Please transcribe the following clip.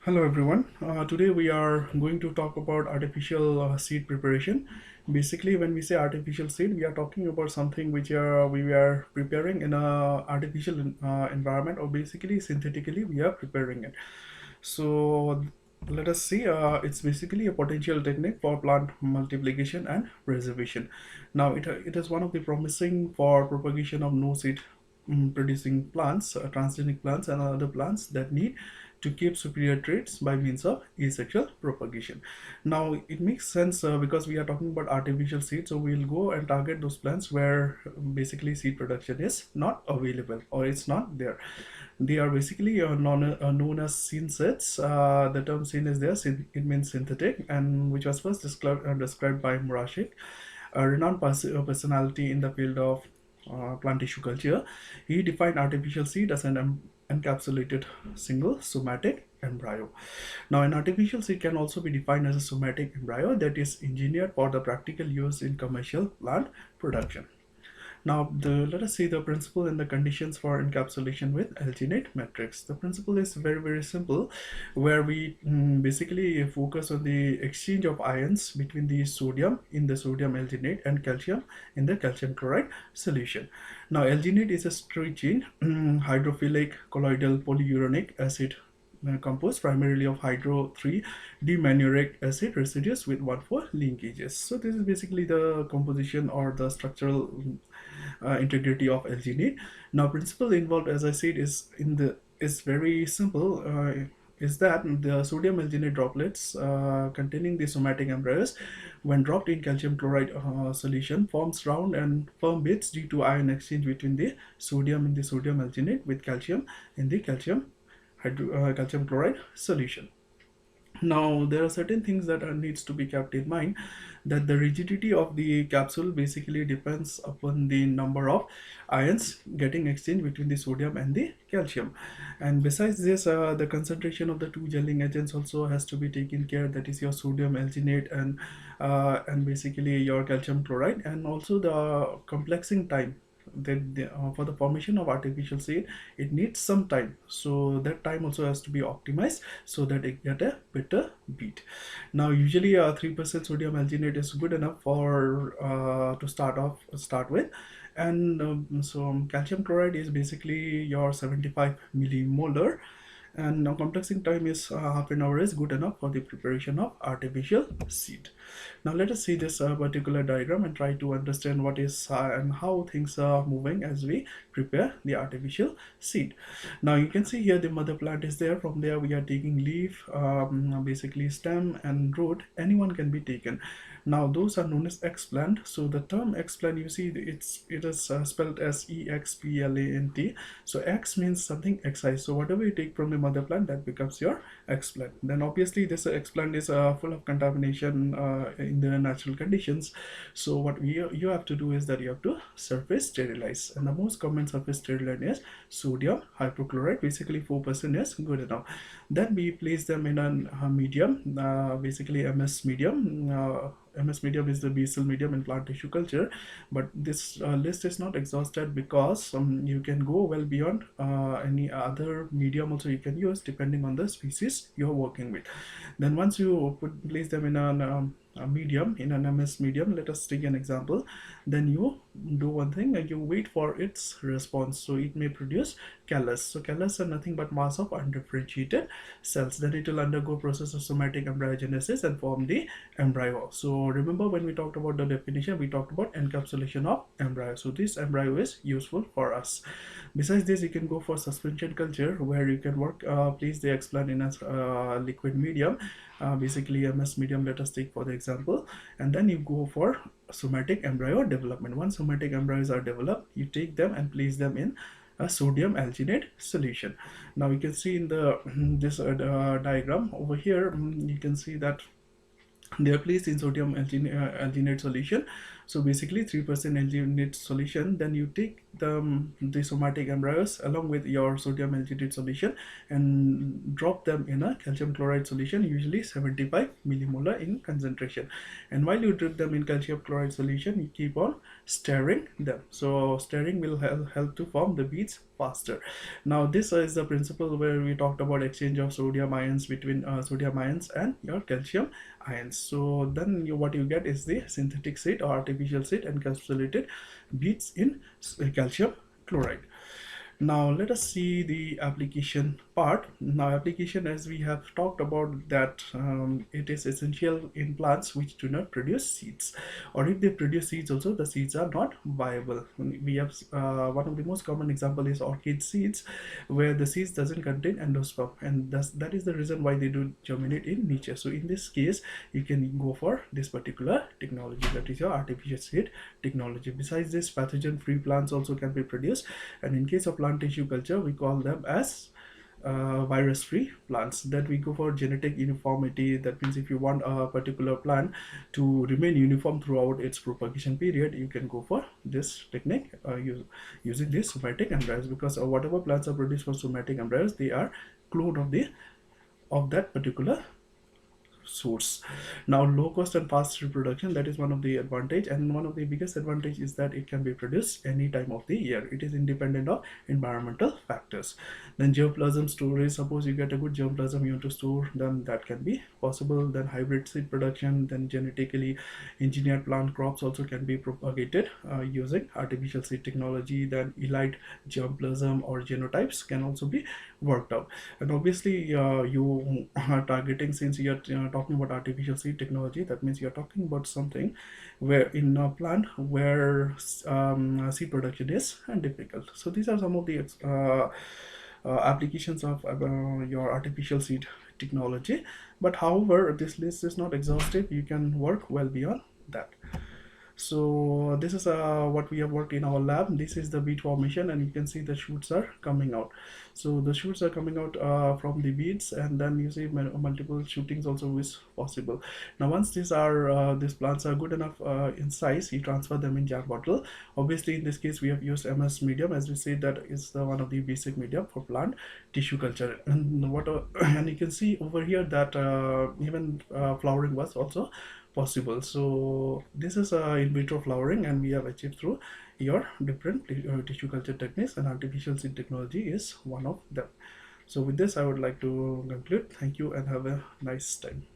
Hello everyone. Today we are going to talk about artificial seed preparation. Basically, when we say artificial seed, we are talking about something which we are preparing in a artificial environment, or basically synthetically we are preparing it. So let us see. It's basically a potential technique for plant multiplication and preservation. Now it is one of the promising for propagation of no seed producing plants, transgenic plants and other plants that need to keep superior traits by means of asexual propagation. Now it makes sense because we are talking about artificial seed, so we'll go and target those plants where basically seed production is not available or it's not there. They are basically known as synsets. The term syn is there, it means synthetic, and which was first described by Murashik, a renowned personality in the field of plant tissue culture. He defined artificial seed as an encapsulated single somatic embryo. Now, an artificial seed can also be defined as a somatic embryo that is engineered for the practical use in commercial plant production. Now, let us see the principle and the conditions for encapsulation with alginate matrix. The principle is very simple, where we basically focus on the exchange of ions between the sodium in the sodium alginate and calcium in the calcium chloride solution. Now, alginate is a straight chain hydrophilic colloidal polyuronic acid composed primarily of hydro 3 dimanuric acid residues with 1,4 linkages. So this is basically the composition or the structural integrity of alginate. Now, principle involved, as I said, is very simple. Is that the sodium alginate droplets containing the somatic embryos, when dropped in calcium chloride solution, forms round and firm bits due to ion exchange between the sodium in the sodium alginate with calcium in the calcium chloride solution. Now, there are certain things that needs to be kept in mind, that the rigidity of the capsule basically depends upon the number of ions getting exchanged between the sodium and the calcium. And besides this, the concentration of the two gelling agents also has to be taken care, that is your sodium alginate and basically your calcium chloride, and also the complexing time for the formation of artificial seed. It needs some time, so that time also has to be optimized so that it get a better beat. Now, usually 3% sodium alginate is good enough for to start with. And so calcium chloride is basically your 75 millimolar, and now complexing time is half an hour is good enough for the preparation of artificial seed. Now let us see this particular diagram and try to understand what is and how things are moving as we prepare the artificial seed. Now you can see here the mother plant is there. From there we are taking leaf, basically stem and root. Anyone can be taken. Now those are known as explant. So the term explant, you see it is spelled as explant. So X means something excise. So whatever you take from the mother plant, that becomes your explant. Then obviously this explant is full of contamination in the natural conditions. So what you have to do is that you have to surface sterilize, and the most common surface sterilant is sodium hypochlorite. Basically 4% is good enough. Then we place them in a medium, basically MS medium. MS medium is the basal medium in plant tissue culture, but this list is not exhausted because you can go well beyond any other medium also you can use depending on the species you're working with. Then once you place them in a medium, in an MS medium, let us take an example, then you do one thing, and you wait for its response. So it may produce callus. So callus are nothing but mass of undifferentiated cells. Then it will undergo process of somatic embryogenesis and form the embryo. So remember, when we talked about the definition, we talked about encapsulation of embryo. So this embryo is useful for us. Besides this, you can go for suspension culture, where you can place the explant in a liquid medium, basically MS medium, let us take for the example, and then you go for somatic embryo development. Once somatic embryos are developed, you take them and place them in a sodium alginate solution. Now you can see in the this diagram over here, you can see that they are placed in sodium alginate solution. So basically 3% alginate solution, then you take the somatic embryos along with your sodium alginate solution and drop them in a calcium chloride solution, usually 75 millimolar in concentration. And while you drip them in calcium chloride solution, you keep on stirring them. So stirring will help to form the beads faster. Now this is the principle where we talked about exchange of sodium ions between sodium ions and your calcium ions. So then what you get is the synthetic seed or artificial seed encapsulated beads in calcium chloride. Now let us see the application part. Now application, as we have talked about that it is essential in plants which do not produce seeds, or if they produce seeds also, the seeds are not viable. We have one of the most common example is orchid seeds, where the seeds doesn't contain endosperm, and that is the reason why they do germinate in nature. So in this case you can go for this particular technology, that is your artificial seed technology. Besides this, pathogen free plants also can be produced, and in case of plant tissue culture we call them as virus free plants. That we go for genetic uniformity. That means if you want a particular plant to remain uniform throughout its propagation period, you can go for this technique using these somatic embryos, because whatever plants are produced for somatic embryos, they are cloned of that particular source. Now low cost and fast reproduction, that is one of the advantage, and one of the biggest advantage is that it can be produced any time of the year. It is independent of environmental factors. Then germplasm storage, suppose you get a good germplasm you want to store, then that can be possible. Then hybrid seed production, then genetically engineered plant crops also can be propagated using artificial seed technology. Then elite germplasm or genotypes can also be worked out. And obviously you are targeting, since you are talking about artificial seed technology, that means you are talking about something where in a plant where seed production is difficult. So these are some of the applications of your artificial seed technology. But however, this list is not exhaustive. You can work well beyond that. So this is what we have worked in our lab. This is the bead formation, and you can see the shoots are coming out. So the shoots are coming out from the beads, and then you see multiple shootings also is possible. Now once these plants are good enough in size, you transfer them in jar bottle. Obviously in this case we have used MS medium, as we say that is one of the basic medium for plant tissue culture. And what and you can see over here that even flowering was also possible. So this is in vitro flowering, and we have achieved through your different tissue culture techniques, and artificial seed technology is one of them. So with this I would like to conclude. Thank you and have a nice time.